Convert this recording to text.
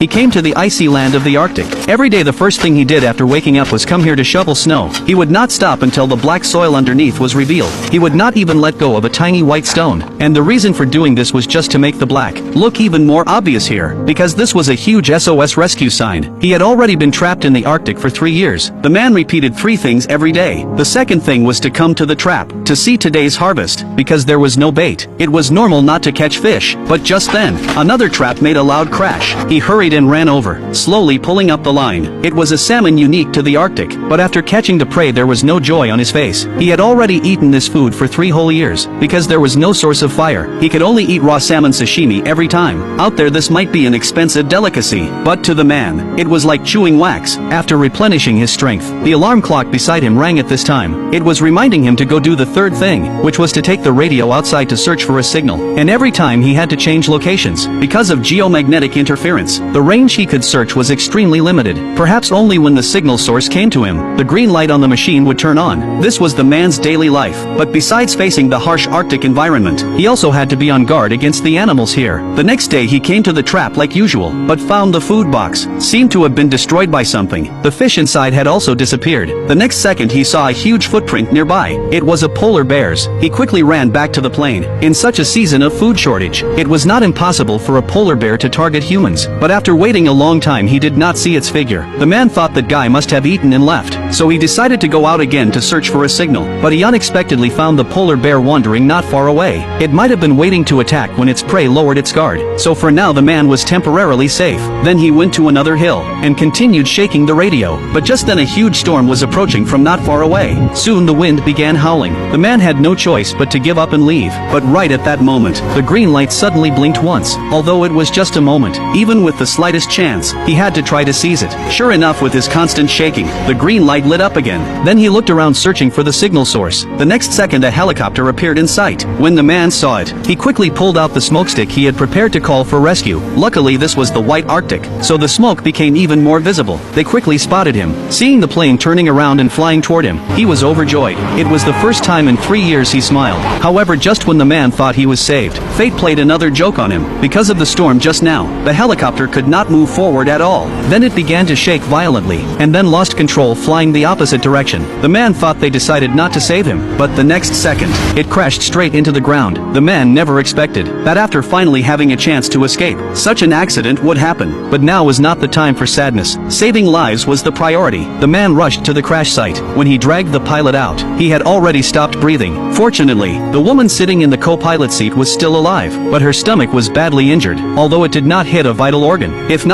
he came to the icy land of the Arctic. Every day the first thing he did after waking up was come here to shovel snow. He would not stop until the black soil underneath was revealed. He would not even let go of a tiny white stone. And the reason for doing this was just to make the black look even more obvious here, because this was a huge SOS rescue sign. He had already been trapped in the Arctic for 3 years. The man repeated 3 things every day. The second thing was to come to the trap, to see today's harvest, because there was no bait. It was normal not to catch fish, but just then, another trap made a loud crash. He hurried and ran over, slowly pulling up the line. It was a salmon unique to the Arctic, but after catching the prey there was no joy on his face. He had already eaten this food for 3 whole years. Because there was no source of fire, he could only eat raw salmon sashimi every time. Out there this might be an expensive delicacy, but to the man, it was like chewing wax. After replenishing his strength, the alarm clock beside him rang at this time. It was reminding him to go do the third thing, which was to take the radio outside to search for a signal. And every time he had to change locations. Because of geomagnetic interference, the range he could search was extremely limited. Perhaps only when the signal source came to him, the green light on the machine would turn on. This was the man's daily life. But besides facing the harsh Arctic environment, he also had to be on guard against the animals here. The next day he came to the trap like usual, but found the food box seemed to have been destroyed by something. The fish inside had also disappeared. The next second he saw a huge footprint nearby. It was a polar bear's. He quickly ran back to the plane. In such a season of food shortage, it was not impossible for a polar bear to target humans. But after waiting a long time he did not see its figure. The man thought that guy must have eaten and left, so he decided to go out again to search for a signal. But he unexpectedly found the polar bear wandering not far away. It might have been waiting to attack when its prey lowered its guard. So for now the man was temporarily safe. Then he went to another hill, and continued shaking the radio. But just then a huge storm was approaching from not far away. Soon the wind began howling. The man had no choice but to give up and leave. But right at that moment, the green light suddenly blinked once. Although it was just a moment, even with the slightest chance, he had to try to seize it. Sure enough, with his constant shaking, the green light lit up again. Then he looked around searching for the signal source. The next second a helicopter appeared in sight. When the man saw it, he quickly pulled out the smokestick he had prepared to call for rescue. Luckily this was the white Arctic, so the smoke became even more visible. They quickly spotted him. Seeing the plane turning around and flying toward him, he was overjoyed. It was the first time in 3 years he smiled. However, just when the man thought he was saved, fate played another joke on him. Because of the storm just now, the helicopter could not move forward at all. Then it began to shake violently, and then lost control, flying the opposite direction. The man thought they decided not to save him, but the next second, it crashed straight into the ground. The man never expected that after finally having a chance to escape, such an accident would happen. But now was not the time for sadness. Saving lives was the priority. The man rushed to the crash site. When he dragged the pilot out, he had already stopped breathing. Fortunately, the woman sitting in the co-pilot seat was still alive, but her stomach was badly injured, although it did not hit a vital organ. If not